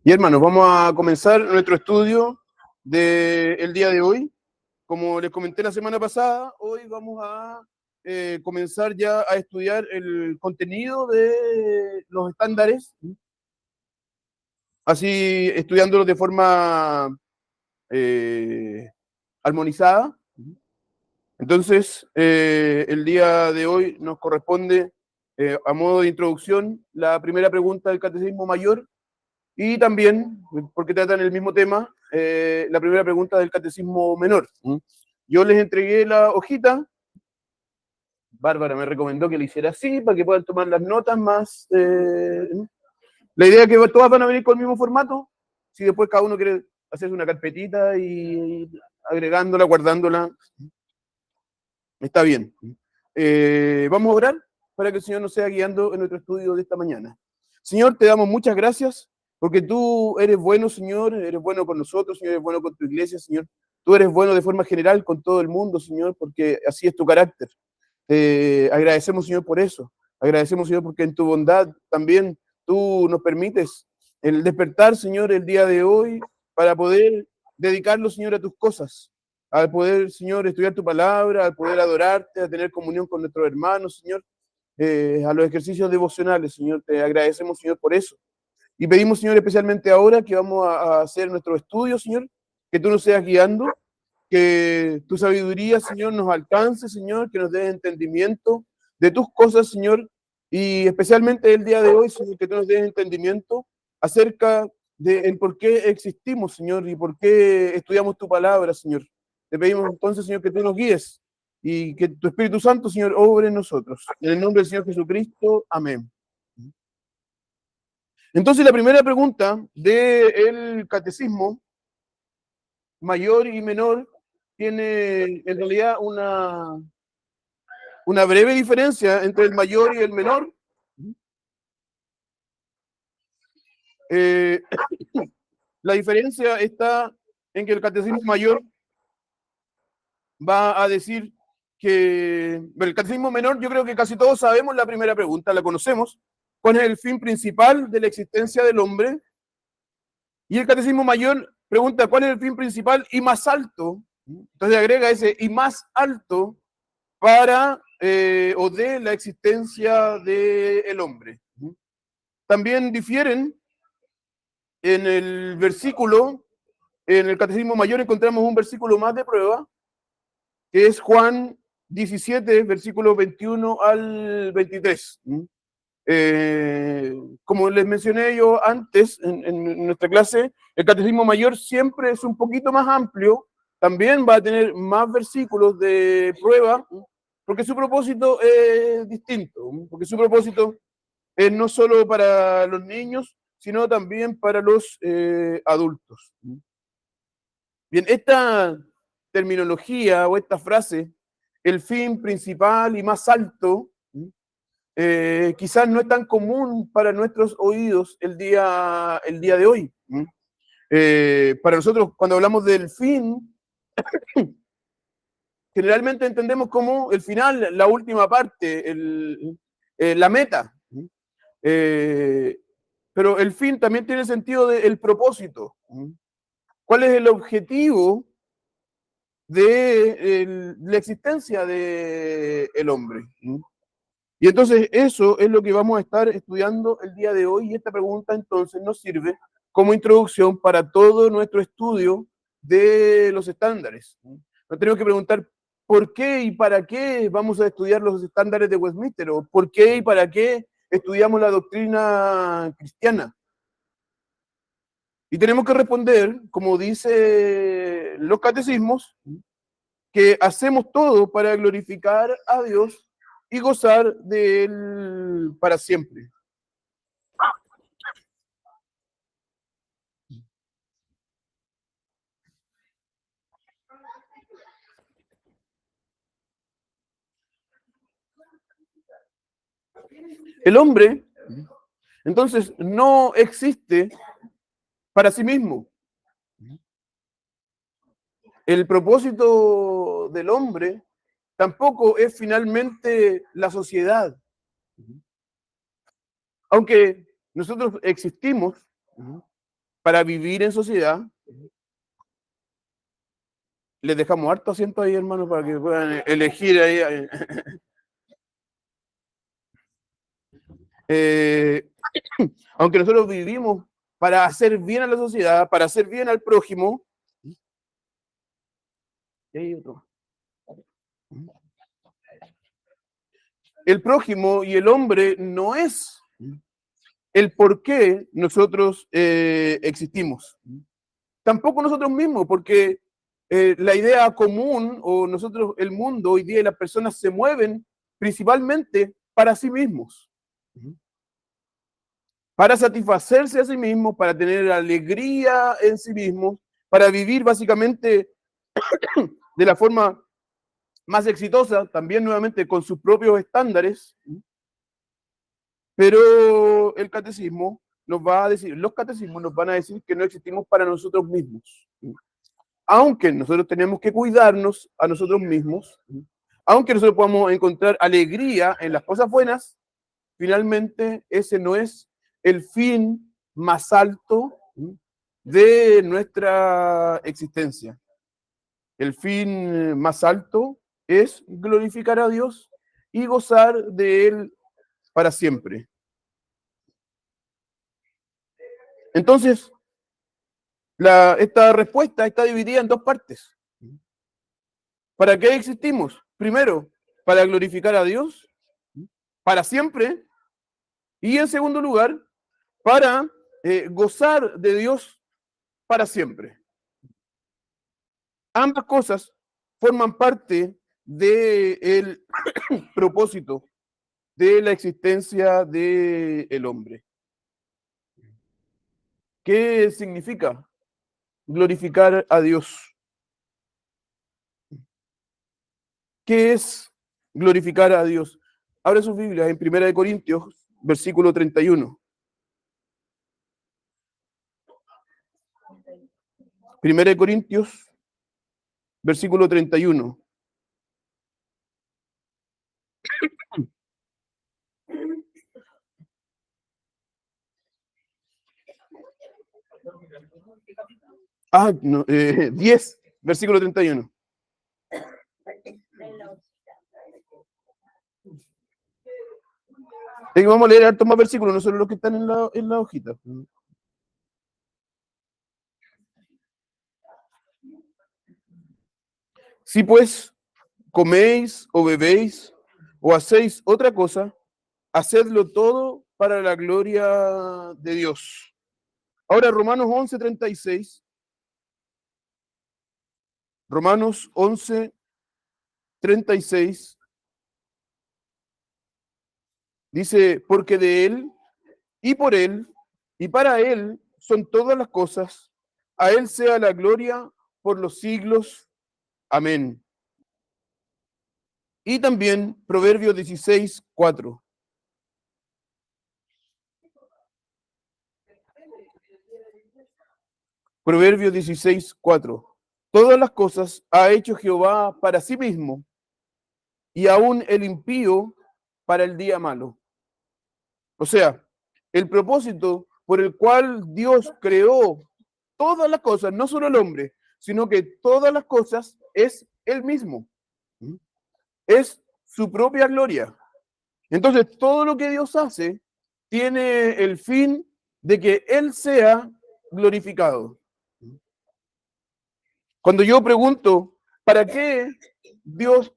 Y hermanos, vamos a comenzar nuestro estudio del día de hoy. Como les comenté la semana pasada, hoy vamos a comenzar ya a estudiar el contenido de los estándares, así estudiándolos de forma armonizada. Entonces, el día de hoy nos corresponde, a modo de introducción, la primera pregunta del Catecismo Mayor y también, porque tratan el mismo tema, la primera pregunta del Catecismo Menor. Yo les entregué la hojita. Bárbara me recomendó que le hiciera así para que puedan tomar las notas más. La idea es que todas van a venir con el mismo formato. Si después cada uno quiere hacerse una carpetita y agregándola, guardándola, está bien. Vamos a orar para que el Señor nos sea guiando en nuestro estudio de esta mañana. Señor, te damos muchas gracias porque tú eres bueno, Señor, eres bueno con nosotros, Señor, eres bueno con tu iglesia, Señor. Tú eres bueno de forma general con todo el mundo, Señor, porque así es tu carácter. Agradecemos, Señor, por eso. Agradecemos, Señor, porque en tu bondad también tú nos permites el despertar, Señor, el día de hoy para poder dedicarlo, Señor, a tus cosas, al poder, Señor, estudiar tu palabra, al poder adorarte, a tener comunión con nuestros hermanos, Señor, a los ejercicios devocionales, Señor. Te agradecemos, Señor, por eso. Y pedimos, Señor, especialmente ahora que vamos a hacer nuestro estudio, Señor, que tú nos seas guiando, que tu sabiduría, Señor, nos alcance, Señor, que nos dé entendimiento de tus cosas, Señor, y especialmente el día de hoy, Señor, que tú nos des entendimiento acerca de el por qué existimos, Señor, y por qué estudiamos tu palabra, Señor. Te pedimos entonces, Señor, que tú nos guíes y que tu Espíritu Santo, Señor, obre en nosotros. En el nombre del Señor Jesucristo, amén. Entonces, la primera pregunta del catecismo mayor y menor tiene en realidad una breve diferencia entre el mayor y el menor. La diferencia está en que el catecismo mayor va a decir que el catecismo menor, yo creo que casi todos sabemos la primera pregunta, la conocemos. ¿Cuál es el fin principal de la existencia del hombre? Y el catecismo mayor pregunta cuál es el fin principal y más alto. Entonces agrega ese y más alto para o de la existencia del hombre. También difieren en el versículo, en el Catecismo Mayor encontramos un versículo más de prueba, que es Juan 17, versículos 21 al 23. Como les mencioné yo antes en nuestra clase, el Catecismo Mayor siempre es un poquito más amplio, también va a tener más versículos de prueba, porque su propósito es distinto, porque su propósito es no solo para los niños, sino también para los adultos. Bien, esta terminología o esta frase, el fin principal y más alto, quizás no es tan común para nuestros oídos el día de hoy. Para nosotros, cuando hablamos del fin, generalmente entendemos como el final, la última parte, la meta. Pero el fin también tiene sentido del propósito. ¿Cuál es el objetivo de la existencia del hombre? Y entonces eso es lo que vamos a estar estudiando el día de hoy y esta pregunta entonces nos sirve como introducción para todo nuestro estudio de los estándares. Nos tenemos que preguntar por qué y para qué vamos a estudiar los estándares de Westminster o por qué y para qué estudiamos la doctrina cristiana. Y tenemos que responder, como dice los catecismos, que hacemos todo para glorificar a Dios y gozar de Él para siempre. El hombre, entonces, no existe para sí mismo. El propósito del hombre tampoco es finalmente la sociedad. Aunque nosotros existimos para vivir en sociedad, les dejamos harto asiento ahí, hermanos, para que puedan elegir ahí. Aunque nosotros vivimos para hacer bien a la sociedad, para hacer bien al prójimo, y hay otro. El prójimo y el hombre no es el por qué nosotros existimos. Tampoco nosotros mismos, porque la idea común o nosotros, el mundo hoy día y las personas se mueven principalmente para sí mismos, para satisfacerse a sí mismos, para tener alegría en sí mismos, para vivir básicamente de la forma más exitosa, también nuevamente con sus propios estándares, pero el catecismo nos va a decir, los catecismos nos van a decir que no existimos para nosotros mismos. Aunque nosotros tenemos que cuidarnos a nosotros mismos, aunque nosotros podamos encontrar alegría en las cosas buenas, finalmente ese no es el fin más alto de nuestra existencia. El fin más alto es glorificar a Dios y gozar de Él para siempre. Entonces, esta respuesta está dividida en dos partes. ¿Para qué existimos? Primero, para glorificar a Dios para siempre. Y en segundo lugar, para gozar de Dios para siempre. Ambas cosas forman parte del propósito de la existencia del hombre. ¿Qué significa glorificar a Dios? ¿Qué es glorificar a Dios? Abra sus Biblias en 1 Corintios, versículo 31. 1 Corintios, versículo 31. No, 10, versículo 31. Vamos a leer hartos más versículos, no solo los que están en la hojita. Si pues coméis o bebéis o hacéis otra cosa, hacedlo todo para la gloria de Dios. Ahora Romanos 11:36. Romanos 11:36 dice, porque de Él y por Él y para Él son todas las cosas, a Él sea la gloria por los siglos. Amén. Y también Proverbios 16:4. Proverbios 16:4. Todas las cosas ha hecho Jehová para sí mismo, y aún el impío para el día malo. O sea, el propósito por el cual Dios creó todas las cosas, no solo el hombre, sino que todas las cosas es Él mismo. Es su propia gloria. Entonces, todo lo que Dios hace tiene el fin de que Él sea glorificado. Cuando yo pregunto, ¿para qué Dios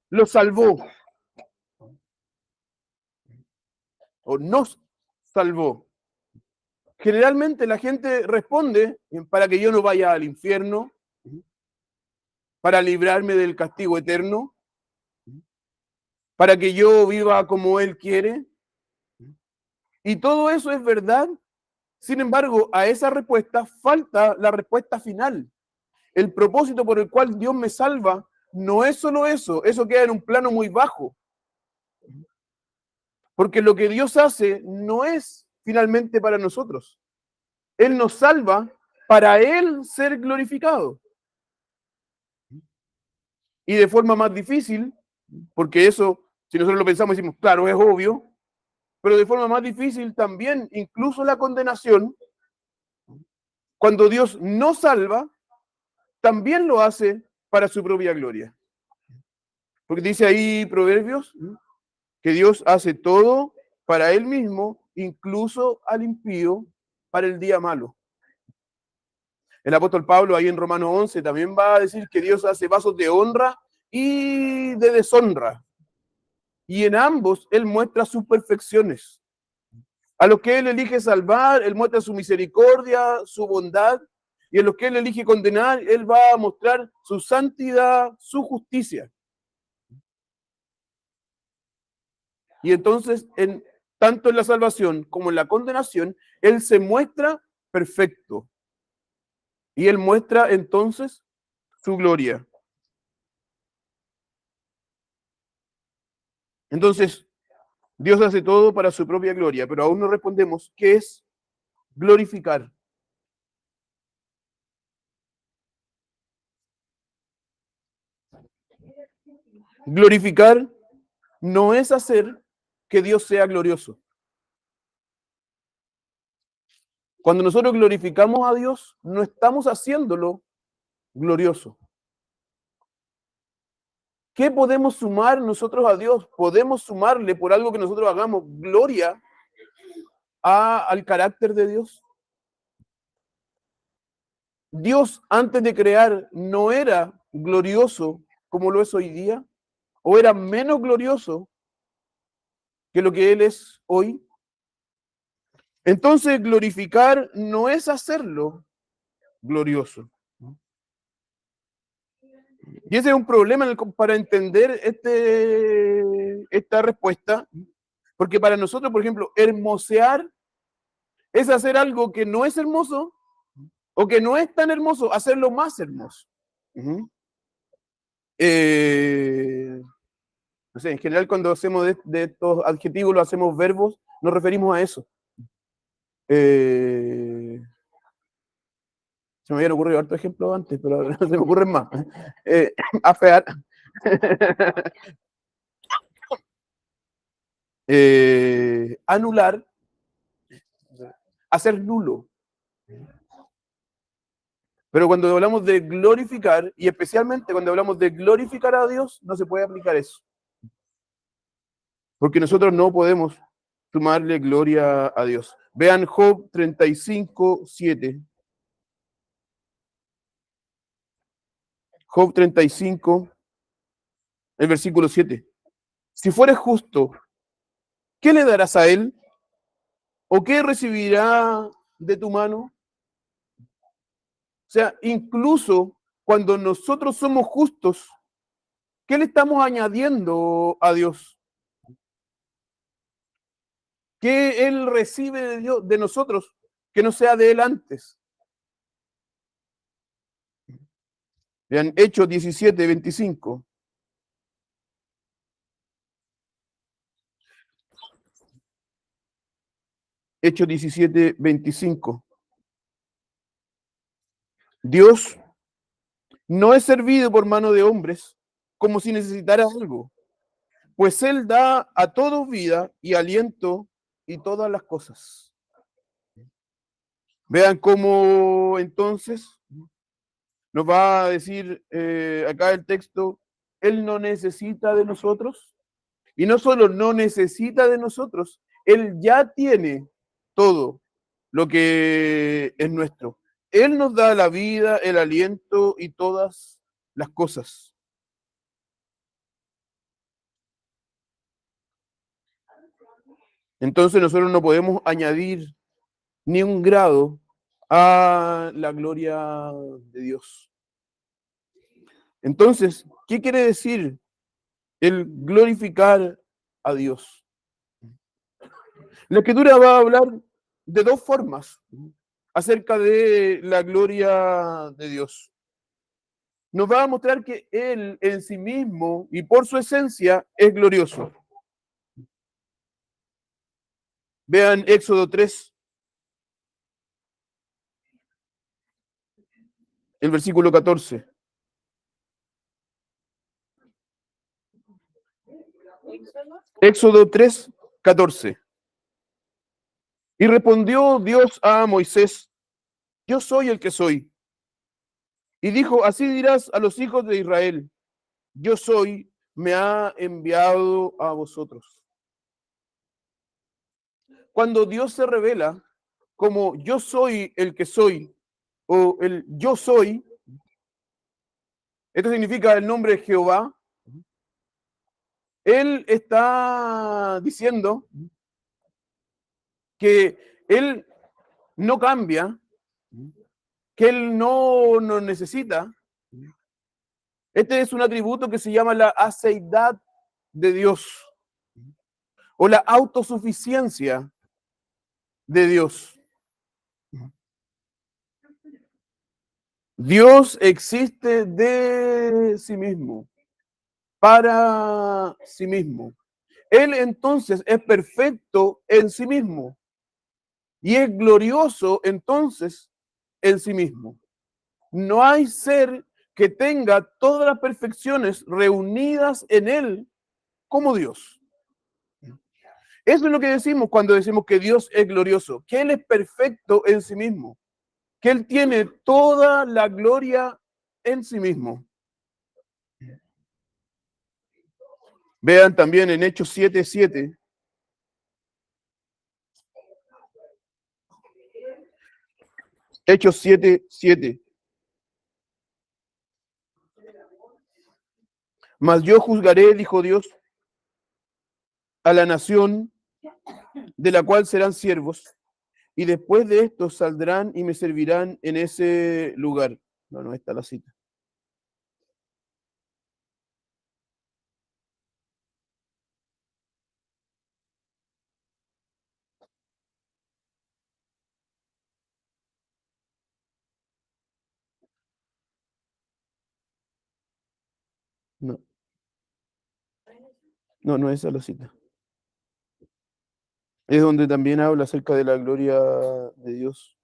lo salvó? O nos salvó. Generalmente la gente responde para que yo no vaya al infierno, para librarme del castigo eterno, para que yo viva como Él quiere. Y todo eso es verdad. Sin embargo, a esa respuesta falta la respuesta final. El propósito por el cual Dios me salva no es solo eso queda en un plano muy bajo. Porque lo que Dios hace no es finalmente para nosotros. Él nos salva para Él ser glorificado. Y de forma más difícil, porque eso, si nosotros lo pensamos, decimos, claro, es obvio, pero de forma más difícil también, incluso la condenación, cuando Dios no salva, también lo hace para su propia gloria. Porque dice ahí Proverbios que Dios hace todo para Él mismo, incluso al impío, para el día malo. El apóstol Pablo ahí en Romanos 11 también va a decir que Dios hace vasos de honra y de deshonra. Y en ambos Él muestra sus perfecciones. A los que Él elige salvar, Él muestra su misericordia, su bondad. Y a los que Él elige condenar, Él va a mostrar su santidad, su justicia. Y entonces, tanto en la salvación como en la condenación, Él se muestra perfecto. Y Él muestra entonces su gloria. Entonces, Dios hace todo para su propia gloria, pero aún no respondemos qué es glorificar. Glorificar no es hacer que Dios sea glorioso. Cuando nosotros glorificamos a Dios, no estamos haciéndolo glorioso. ¿Qué podemos sumar nosotros a Dios? Podemos sumarle por algo que nosotros hagamos gloria al carácter de Dios. Dios antes de crear no era glorioso como lo es hoy día, o era menos glorioso que lo que Él es hoy. Entonces glorificar no es hacerlo glorioso. Y ese es un problema para entender esta respuesta, porque para nosotros, por ejemplo, hermosear es hacer algo que no es hermoso o que no es tan hermoso, hacerlo más hermoso. No sé, en general cuando hacemos de estos adjetivos, lo hacemos verbos, nos referimos a eso. Se me habían ocurrido hartos ejemplos antes, pero no se me ocurren más. Afear. Anular. Hacer nulo. Pero cuando hablamos de glorificar, y especialmente cuando hablamos de glorificar a Dios, no se puede aplicar eso. Porque nosotros no podemos sumarle gloria a Dios. Vean Job 35:7. Job 35, el versículo 7. Si fueres justo, ¿qué le darás a él? ¿O qué recibirá de tu mano? O sea, incluso cuando nosotros somos justos, ¿qué le estamos añadiendo a Dios? ¿Qué Él recibe de Dios, de nosotros, que no sea de Él antes? Vean, Hechos 17:25. Hechos 17:25. Dios no es servido por mano de hombres como si necesitara algo, pues Él da a todos vida y aliento y todas las cosas. Vean cómo entonces nos va a decir acá el texto, Él no necesita de nosotros, y no solo no necesita de nosotros, Él ya tiene todo lo que es nuestro. Él nos da la vida, el aliento y todas las cosas. Entonces nosotros no podemos añadir ni un grado a la gloria de Dios. Entonces, ¿qué quiere decir el glorificar a Dios? La Escritura va a hablar de dos formas acerca de la gloria de Dios. Nos va a mostrar que Él en sí mismo y por su esencia es glorioso. Vean Éxodo 3, el versículo 14. Éxodo 3, 14. Y respondió Dios a Moisés: yo soy el que soy. Y dijo: así dirás a los hijos de Israel: yo soy, me ha enviado a vosotros. Cuando Dios se revela como yo soy el que soy, o el yo soy, esto significa el nombre de Jehová, Él está diciendo que Él no cambia, que Él no nos necesita. Este es un atributo que se llama la aceidad de Dios o la autosuficiencia de Dios. Dios existe de sí mismo, para sí mismo. Él entonces es perfecto en sí mismo y es glorioso entonces en sí mismo. No hay ser que tenga todas las perfecciones reunidas en él como Dios. Eso es lo que decimos cuando decimos que Dios es glorioso, que Él es perfecto en sí mismo, que Él tiene toda la gloria en sí mismo. Vean también en Hechos 7:7. Hechos 7:7. Mas yo juzgaré, dijo Dios, a la nación de la cual serán siervos, y después de esto saldrán y me servirán en ese lugar. No, no está la cita. No, no, no es esa la cita. Es donde también habla acerca de la gloria de Dios.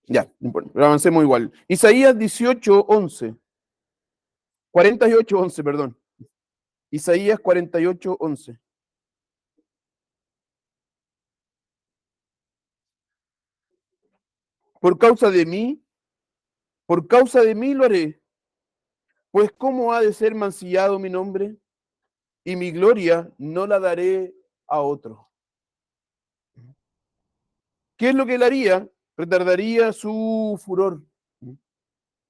Ya, no importa, pero avancemos igual. Isaías 18:11. 48:11, perdón. Isaías 48:11. Por causa de mí, por causa de mí lo haré, pues cómo ha de ser mancillado mi nombre, y mi gloria no la daré a otro. ¿Qué es lo que él haría? Retardaría su furor.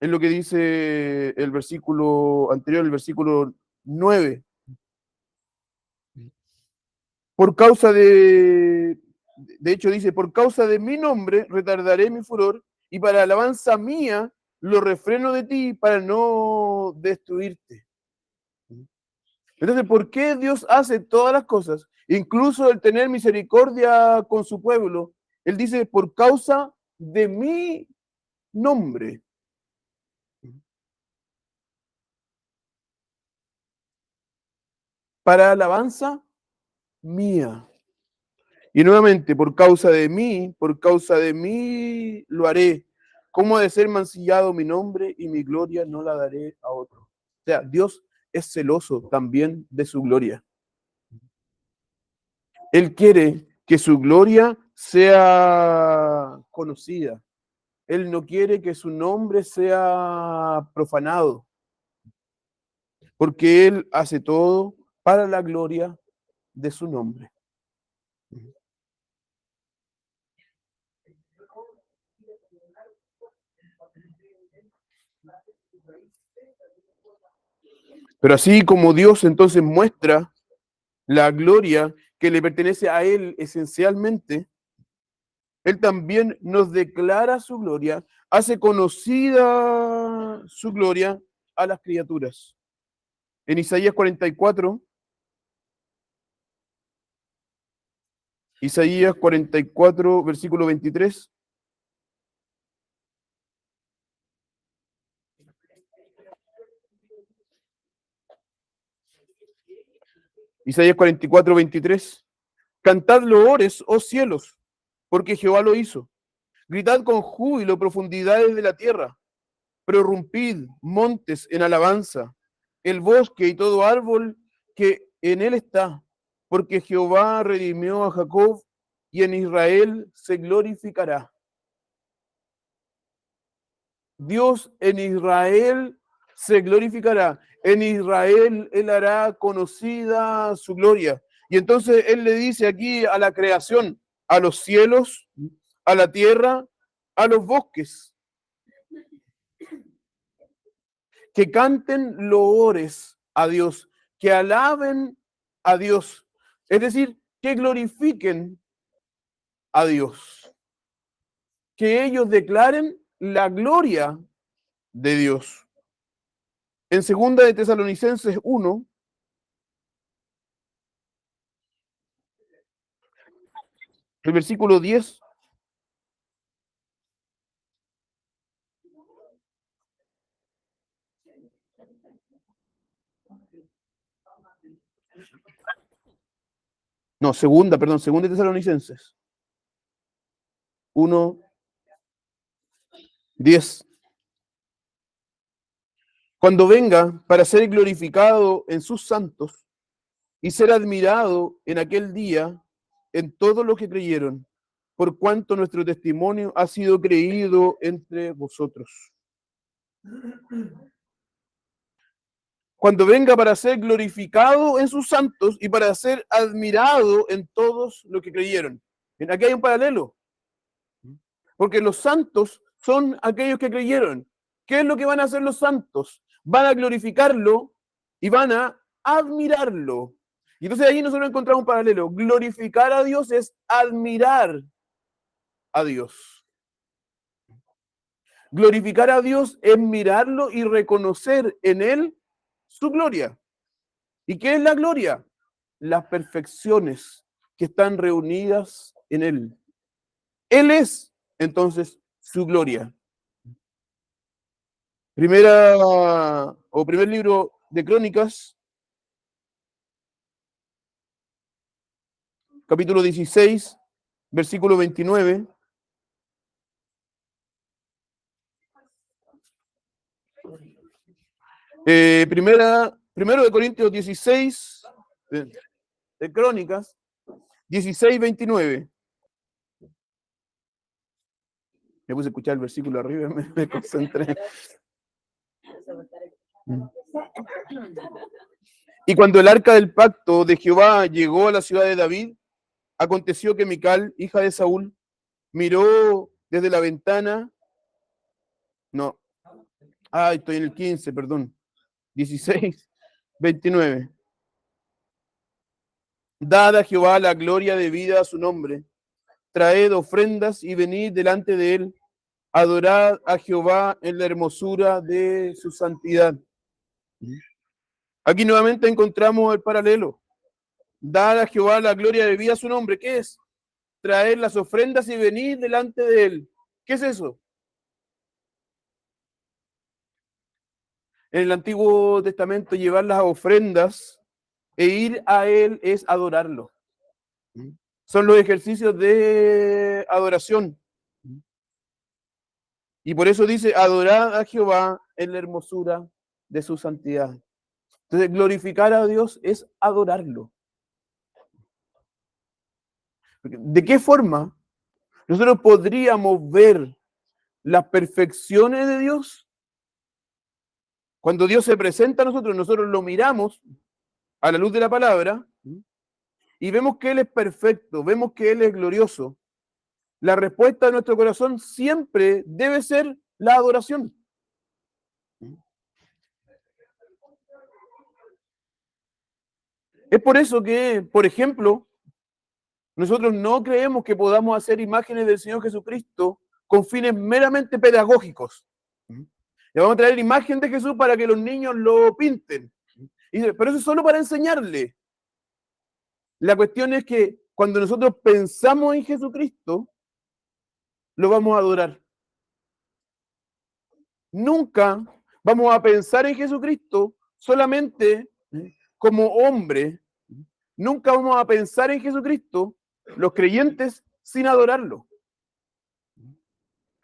Es lo que dice el versículo anterior, el versículo 9. Por causa de hecho dice, por causa de mi nombre retardaré mi furor, y para alabanza mía lo refreno de ti para no destruirte. Entonces, ¿por qué Dios hace todas las cosas? Incluso el tener misericordia con su pueblo. Él dice, por causa de mi nombre. Para alabanza mía. Y nuevamente, por causa de mí lo haré. ¿Cómo ha de ser mancillado mi nombre y mi gloria no la daré a otro? O sea, Dios es celoso también de su gloria. Él quiere que su gloria sea conocida. Él no quiere que su nombre sea profanado, porque Él hace todo para la gloria de su nombre. Pero así como Dios entonces muestra la gloria que le pertenece a Él esencialmente, Él también nos declara su gloria, hace conocida su gloria a las criaturas. En Isaías 44, versículo 23. Isaías 44, 23. Cantad loores, oh cielos, porque Jehová lo hizo. Gritad con júbilo profundidades de la tierra, prorrumpid montes en alabanza, el bosque y todo árbol que en él está, porque Jehová redimió a Jacob y en Israel se glorificará. Dios en Israel se glorificará. En Israel él hará conocida su gloria. Y entonces él le dice aquí a la creación, a los cielos, a la tierra, a los bosques, que canten loores a Dios, que alaben a Dios. Es decir, que glorifiquen a Dios. Que ellos declaren la gloria de Dios. En 2 de Tesalonicenses 1, el versículo 10, no, segunda de Tesalonicenses 1, 10. Cuando venga para ser glorificado en sus santos y ser admirado en aquel día en todos los que creyeron, por cuanto nuestro testimonio ha sido creído entre vosotros. Cuando venga para ser glorificado en sus santos y para ser admirado en todos los que creyeron. Aquí hay un paralelo, porque los santos son aquellos que creyeron. ¿Qué es lo que van a hacer los santos? Van a glorificarlo y van a admirarlo. Y entonces ahí nosotros encontramos un paralelo. Glorificar a Dios es admirar a Dios. Glorificar a Dios es mirarlo y reconocer en Él su gloria. ¿Y qué es la gloria? Las perfecciones que están reunidas en Él. Él es, entonces, su gloria. Primer libro de Crónicas, capítulo 16, versículo 29. Primero de Corintios 16, de Crónicas, 16, 29. Me puse a escuchar el versículo arriba y me concentré. Y cuando el arca del pacto de Jehová llegó a la ciudad de David, aconteció que Mical, hija de Saúl, miró desde la ventana. No. Estoy en el 15, perdón. 16, 29. Dad a Jehová la gloria debida a su nombre. Traed ofrendas y venid delante de él. Adorad a Jehová en la hermosura de su santidad. Aquí nuevamente encontramos el paralelo. Dad a Jehová la gloria debida a su nombre. ¿Qué es? Traer las ofrendas y venir delante de él. ¿Qué es eso? En el Antiguo Testamento, llevar las ofrendas e ir a él es adorarlo. Son los ejercicios de adoración. Y por eso dice, adorad a Jehová en la hermosura de su santidad. Entonces, glorificar a Dios es adorarlo. ¿De qué forma nosotros podríamos ver las perfecciones de Dios? Cuando Dios se presenta a nosotros, nosotros lo miramos a la luz de la palabra y vemos que Él es perfecto, vemos que Él es glorioso. La respuesta de nuestro corazón siempre debe ser la adoración. Es por eso que, por ejemplo, nosotros no creemos que podamos hacer imágenes del Señor Jesucristo con fines meramente pedagógicos. Le vamos a traer imagen de Jesús para que los niños lo pinten. Pero eso es solo para enseñarle. La cuestión es que cuando nosotros pensamos en Jesucristo, lo vamos a adorar. Nunca vamos a pensar en Jesucristo solamente como hombre. Nunca vamos a pensar en Jesucristo, los creyentes, sin adorarlo.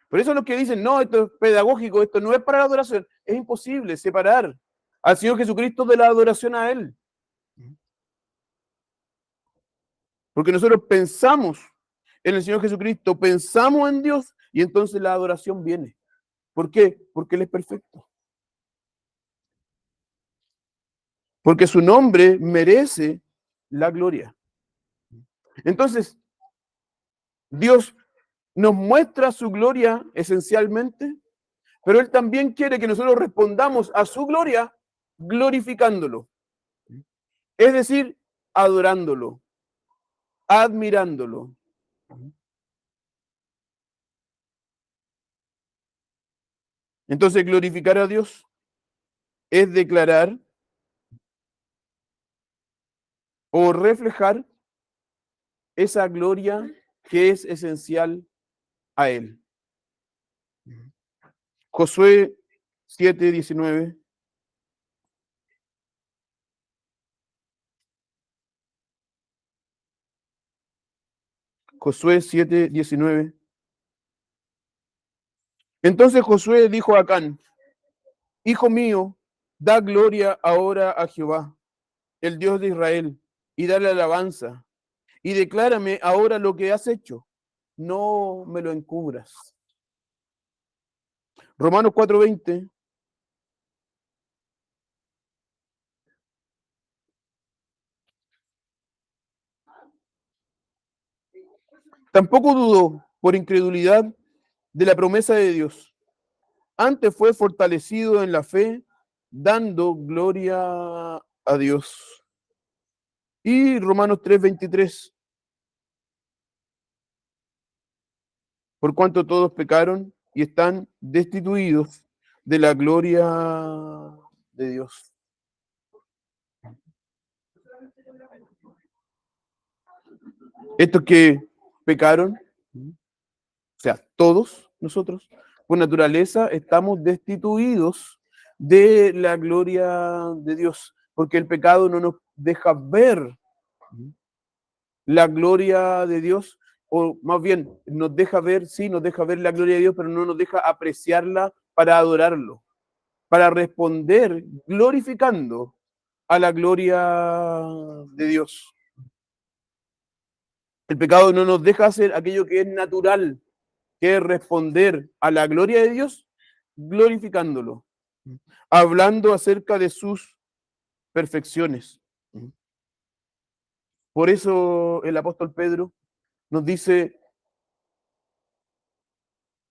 Por eso los que dicen, no, esto es pedagógico, esto no es para la adoración, es imposible separar al Señor Jesucristo de la adoración a Él. Porque nosotros pensamos en el Señor Jesucristo, pensamos en Dios y entonces la adoración viene. ¿Por qué? Porque Él es perfecto. Porque su nombre merece la gloria. Entonces, Dios nos muestra su gloria esencialmente, pero Él también quiere que nosotros respondamos a su gloria glorificándolo. Es decir, adorándolo, admirándolo. Entonces, glorificar a Dios es declarar o reflejar esa gloria que es esencial a Él. Josué 7:19. Josué 7:19. Entonces Josué dijo a Acán, hijo mío, da gloria ahora a Jehová, el Dios de Israel, y dale alabanza, y declárame ahora lo que has hecho, no me lo encubras. Romanos 4:20. Tampoco dudó por incredulidad de la promesa de Dios. Antes fue fortalecido en la fe, dando gloria a Dios. Y Romanos 3:23. Por cuanto todos pecaron y están destituidos de la gloria de Dios. Estos que pecaron, o sea, todos nosotros, por naturaleza, estamos destituidos de la gloria de Dios, porque el pecado no nos deja ver la gloria de Dios, o más bien, nos deja ver, sí, nos deja ver la gloria de Dios, pero no nos deja apreciarla para adorarlo, para responder glorificando a la gloria de Dios. El pecado no nos deja hacer aquello que es natural, que es responder a la gloria de Dios, glorificándolo, hablando acerca de sus perfecciones. Por eso el apóstol Pedro nos dice,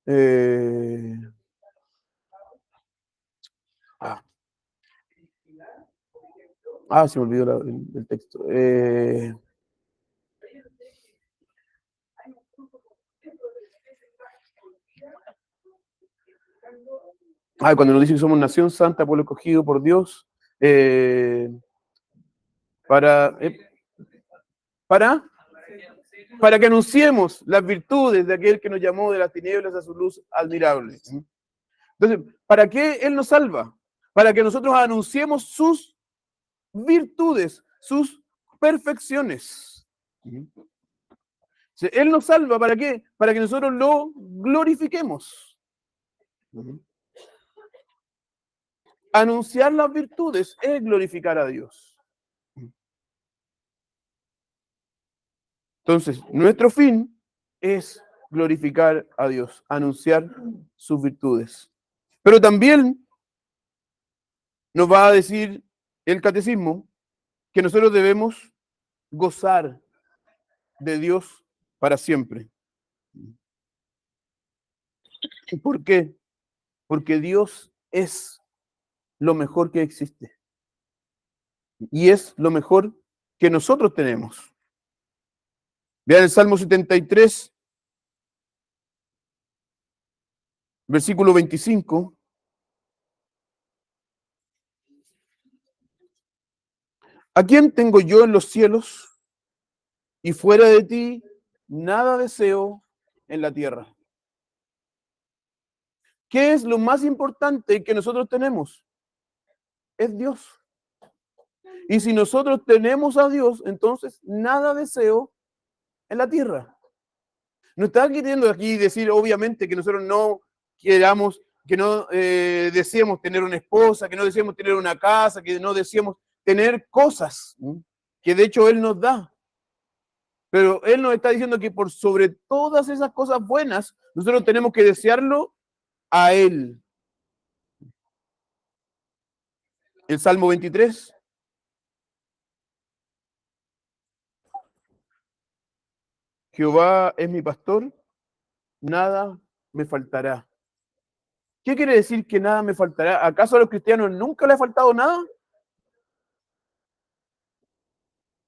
eh, se me olvidó el texto. Cuando nos dice que somos nación santa, pueblo escogido por Dios, para, para que anunciemos las virtudes de aquel que nos llamó de las tinieblas a su luz admirable. Entonces, ¿para qué Él nos salva? Para que nosotros anunciemos sus virtudes, sus perfecciones. Él nos salva, ¿para qué? Para que nosotros lo glorifiquemos. Anunciar las virtudes es glorificar a Dios. Entonces, nuestro fin es glorificar a Dios, anunciar sus virtudes. Pero también nos va a decir el catecismo que nosotros debemos gozar de Dios para siempre. ¿Por qué? Porque Dios es lo mejor que existe. Y es lo mejor que nosotros tenemos. Vean el Salmo 73, versículo 25. ¿A quién tengo yo en los cielos? Y fuera de ti, nada deseo en la tierra. ¿Qué es lo más importante que nosotros tenemos? Es Dios. Y si nosotros tenemos a Dios, entonces nada deseo en la tierra. No está queriendo aquí decir, obviamente, que nosotros no queramos, que no deseemos tener una esposa, que no deseemos tener una casa, que no deseemos tener cosas, que de hecho Él nos da. Pero Él nos está diciendo que por sobre todas esas cosas buenas, nosotros tenemos que desearlo a Él. El Salmo 23. Jehová es mi pastor, nada me faltará. ¿Qué quiere decir que nada me faltará? ¿Acaso a los cristianos nunca les ha faltado nada?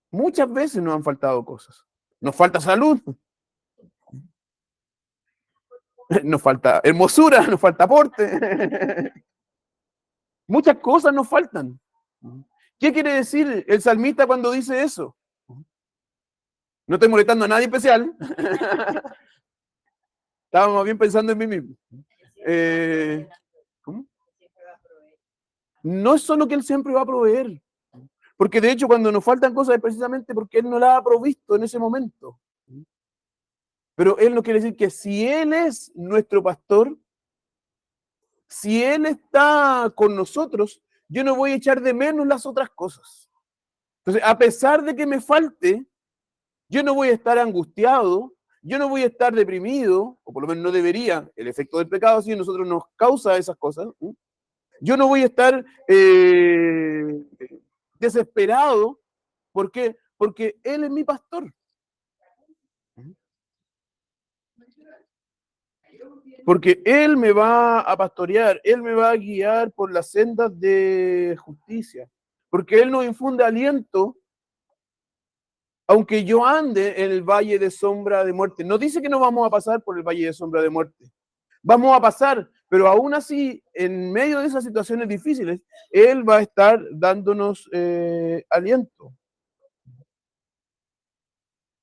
Muchas veces nos han faltado cosas. Nos falta salud, nos falta hermosura, nos falta porte. Muchas cosas nos faltan. ¿Qué quiere decir el salmista cuando dice eso? No estoy molestando a nadie especial. Estábamos bien pensando en mí mismo. ¿Cómo? No es solo que Él siempre va a proveer, porque de hecho cuando nos faltan cosas es precisamente porque Él no las ha provisto en ese momento. Pero Él nos quiere decir que si Él es nuestro pastor, si Él está con nosotros, yo no voy a echar de menos las otras cosas. Entonces, a pesar de que me falte, yo no voy a estar angustiado, yo no voy a estar deprimido, o por lo menos no debería, el efecto del pecado si a nosotros nos causa esas cosas. Yo no voy a estar desesperado. ¿Por qué? Porque Él es mi pastor. Porque Él me va a pastorear, Él me va a guiar por las sendas de justicia. Porque Él nos infunde aliento, aunque yo ande en el valle de sombra de muerte. No dice que no vamos a pasar por el valle de sombra de muerte. Vamos a pasar, pero aún así, en medio de esas situaciones difíciles, Él va a estar dándonos aliento.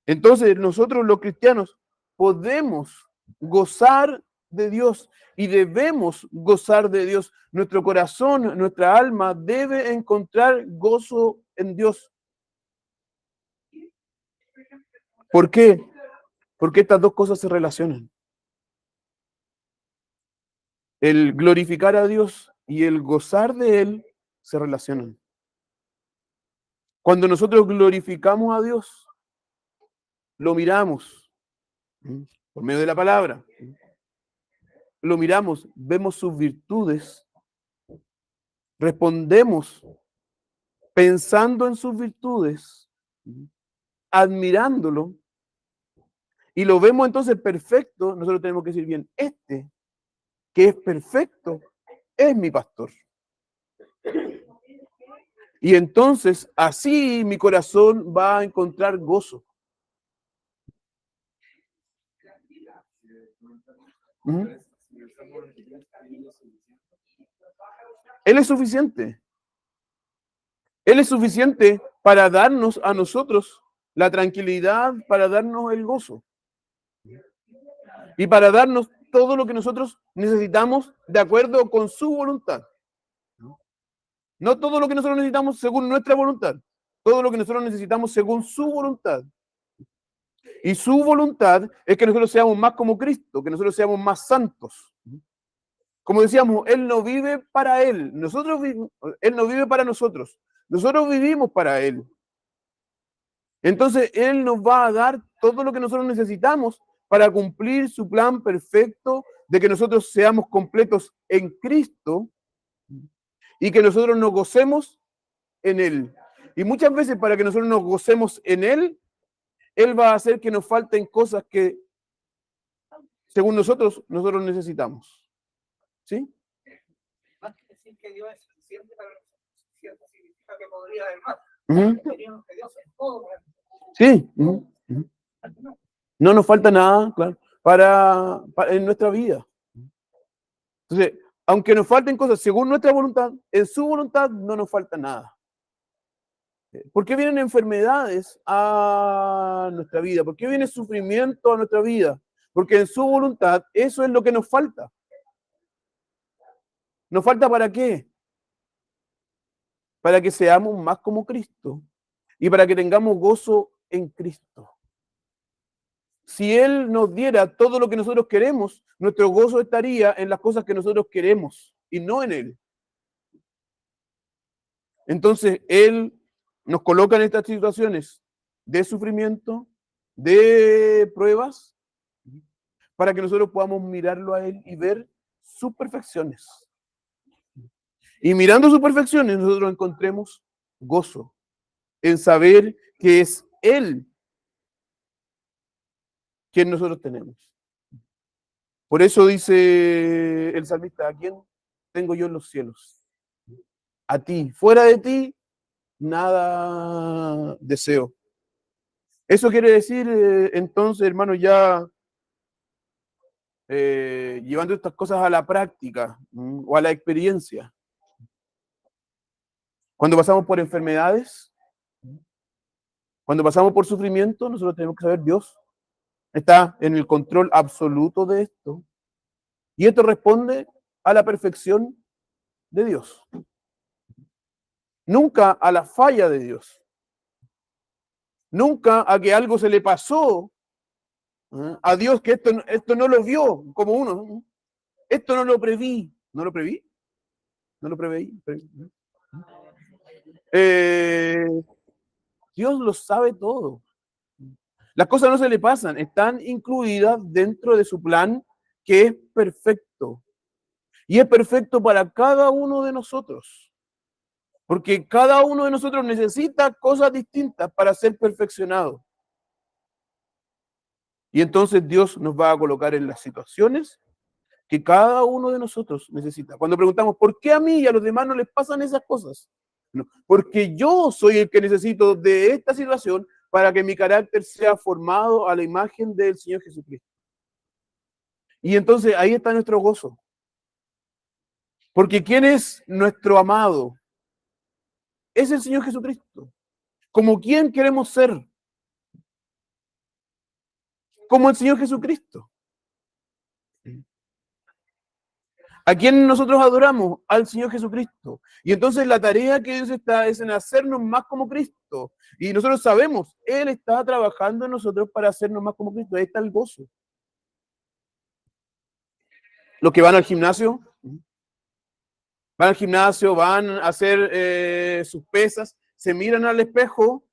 Entonces, nosotros los cristianos podemos gozar de Dios y debemos gozar de Dios. Nuestro corazón, nuestra alma debe encontrar gozo en Dios. ¿Por qué? Porque estas dos cosas se relacionan. El glorificar a Dios y el gozar de Él se relacionan. Cuando nosotros glorificamos a Dios, lo miramos por medio de la palabra, lo miramos, vemos sus virtudes, respondemos pensando en sus virtudes, admirándolo, y lo vemos entonces perfecto. Nosotros tenemos que decir bien, este que es perfecto es mi pastor. Y entonces así mi corazón va a encontrar gozo. Él es suficiente. Él es suficiente para darnos a nosotros la tranquilidad, para darnos el gozo y para darnos todo lo que nosotros necesitamos de acuerdo con su voluntad. No todo lo que nosotros necesitamos según nuestra voluntad, todo lo que nosotros necesitamos según su voluntad. Y su voluntad es que nosotros seamos más como Cristo, que nosotros seamos más santos. Como decíamos, Él no vive para Él, Él no vive para nosotros, nosotros vivimos para Él. Entonces, Él nos va a dar todo lo que nosotros necesitamos para cumplir su plan perfecto de que nosotros seamos completos en Cristo y que nosotros nos gocemos en Él. Y muchas veces para que nosotros nos gocemos en Él, Él va a hacer que nos falten cosas que, según nosotros necesitamos. ¿Sí? Más que decir que Dios es suficiente para nosotros, significa que podría haber más. Que Dios es todo. Sí. No nos falta nada, claro, para en nuestra vida. Entonces, aunque nos falten cosas según nuestra voluntad, en su voluntad no nos falta nada. ¿Por qué vienen enfermedades a nuestra vida? ¿Por qué viene sufrimiento a nuestra vida? Porque en su voluntad eso es lo que nos falta. ¿Nos falta para qué? Para que seamos más como Cristo y para que tengamos gozo en Cristo. si Él nos diera todo lo que nosotros queremos, nuestro gozo estaría en las cosas que nosotros queremos y no en Él. Entonces, Él nos coloca en estas situaciones de sufrimiento, de pruebas, para que nosotros podamos mirarlo a Él y ver sus perfecciones. Y mirando sus perfecciones, nosotros encontremos gozo en saber que es Él quien nosotros tenemos. Por eso dice el salmista: ¿a quién tengo yo en los cielos? A ti. Fuera de ti, nada deseo. Eso quiere decir, entonces, hermano, ya llevando estas cosas a la práctica o a la experiencia. Cuando pasamos por enfermedades, cuando pasamos por sufrimiento, nosotros tenemos que saber: Dios está en el control absoluto de esto. Y esto responde a la perfección de Dios. Nunca a la falla de Dios. Nunca a que algo se le pasó a Dios, que esto no lo vio como uno. Esto no lo preví. ¿No lo preví? ¿No lo preveí? Dios lo sabe todo. Las cosas no se le pasan, están incluidas dentro de su plan, que es perfecto. Y es perfecto para cada uno de nosotros. Porque cada uno de nosotros necesita cosas distintas para ser perfeccionado. Y entonces Dios nos va a colocar en las situaciones que cada uno de nosotros necesita. Cuando preguntamos, ¿por qué a mí y a los demás no les pasan esas cosas? No, porque yo soy el que necesito de esta situación para que mi carácter sea formado a la imagen del Señor Jesucristo. Y entonces ahí está nuestro gozo. Porque ¿quién es nuestro amado? Es el Señor Jesucristo. ¿Como quién queremos ser? Como el Señor Jesucristo. ¿A quién nosotros adoramos? Al Señor Jesucristo. Y entonces la tarea que Dios está es en hacernos más como Cristo. Y nosotros sabemos, Él está trabajando en nosotros para hacernos más como Cristo. Ahí está el gozo. Los que van al gimnasio, van a hacer sus pesas, se miran al espejo.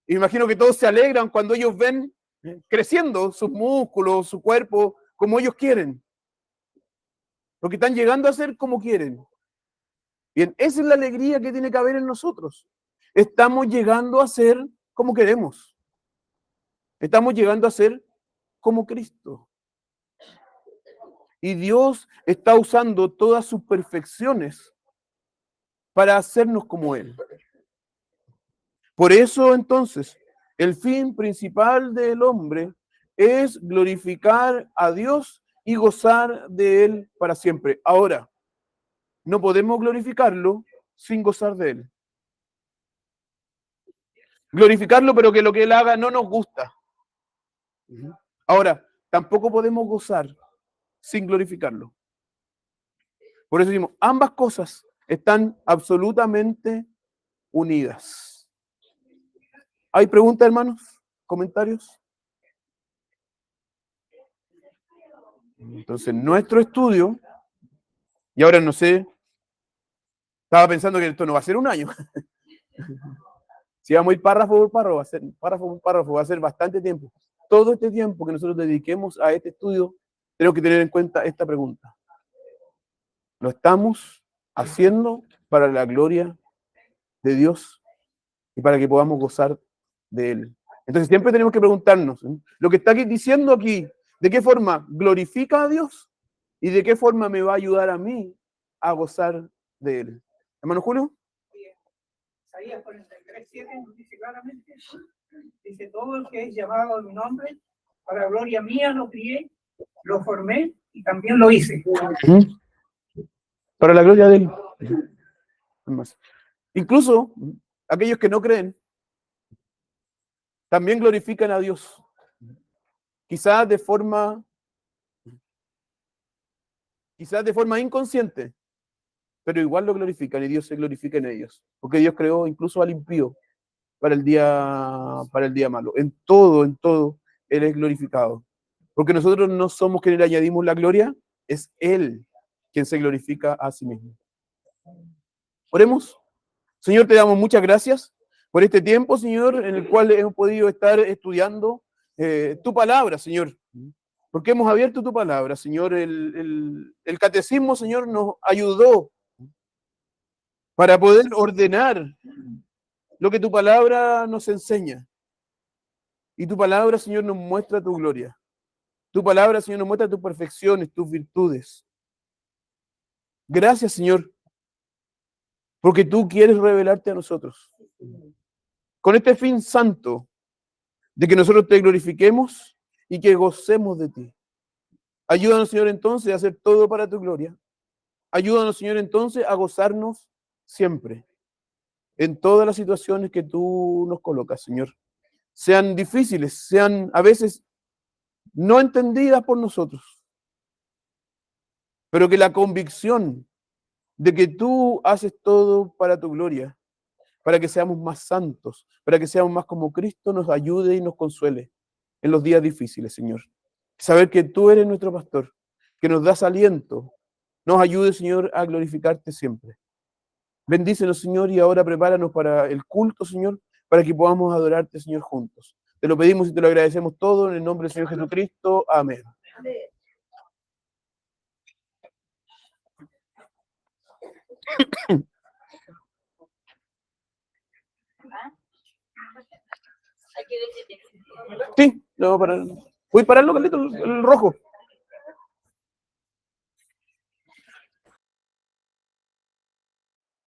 Y me imagino que todos se alegran cuando ellos ven creciendo sus músculos, su cuerpo, como ellos quieren. Porque están llegando a ser como quieren. Bien, esa es la alegría que tiene que haber en nosotros. Estamos llegando a ser como queremos. Estamos llegando a ser como Cristo. Y Dios está usando todas sus perfecciones para hacernos como Él. Por eso, entonces, el fin principal del hombre es glorificar a Dios y gozar de Él para siempre. Ahora, no podemos glorificarlo sin gozar de Él. Glorificarlo, pero que lo que Él haga no nos gusta. Ahora, tampoco podemos gozar sin glorificarlo. Por eso decimos, ambas cosas están absolutamente unidas. ¿Hay preguntas, hermanos? ¿Comentarios? Entonces, nuestro estudio, y ahora no sé, estaba pensando que esto no va a ser un año. Si vamos a ir párrafo por párrafo, va a ser bastante tiempo. Todo este tiempo que nosotros dediquemos a este estudio, tenemos que tener en cuenta esta pregunta. ¿Lo estamos haciendo para la gloria de Dios y para que podamos gozar de Él? Entonces siempre tenemos que preguntarnos, lo que está diciendo aquí, ¿de qué forma glorifica a Dios? ¿Y de qué forma me va a ayudar a mí a gozar de Él? Hermano Julio. Isaías 43:7 nos dice claramente, dice: todo el que es llamado a mi nombre, para gloria mía lo crié, lo formé y también lo hice. Para la gloria de Él. Incluso aquellos que no creen también glorifican a Dios. Quizás de forma inconsciente, pero igual lo glorifican y Dios se glorifica en ellos. Porque Dios creó incluso al impío para el día malo. En todo, Él es glorificado. Porque nosotros no somos quienes le añadimos la gloria, es Él quien se glorifica a sí mismo. Oremos. Señor, te damos muchas gracias por este tiempo, Señor, en el cual hemos podido estar estudiando tu palabra, Señor. Porque hemos abierto tu palabra, Señor. El catecismo, Señor, nos ayudó para poder ordenar lo que tu palabra nos enseña. Y tu palabra, Señor, nos muestra tu gloria. Tu palabra, Señor, nos muestra tus perfecciones, tus virtudes. Gracias, Señor, porque tú quieres revelarte a nosotros. Con este fin santo de que nosotros te glorifiquemos y que gocemos de ti. Ayúdanos, Señor, entonces a hacer todo para tu gloria. Ayúdanos, Señor, entonces a gozarnos siempre en todas las situaciones que tú nos colocas, Señor. Sean difíciles, sean a veces no entendidas por nosotros, pero que la convicción de que tú haces todo para tu gloria, para que seamos más santos, para que seamos más como Cristo, nos ayude y nos consuele en los días difíciles, Señor. Saber que tú eres nuestro pastor, que nos das aliento, nos ayude, Señor, a glorificarte siempre. Bendícenos, Señor, y ahora prepáranos para el culto, Señor, para que podamos adorarte, Señor, juntos. Te lo pedimos y te lo agradecemos todo en el nombre del Señor Jesucristo. Amén. Amén. Sí, lo voy a parar. Voy a pararlo, Carlito, el rojo.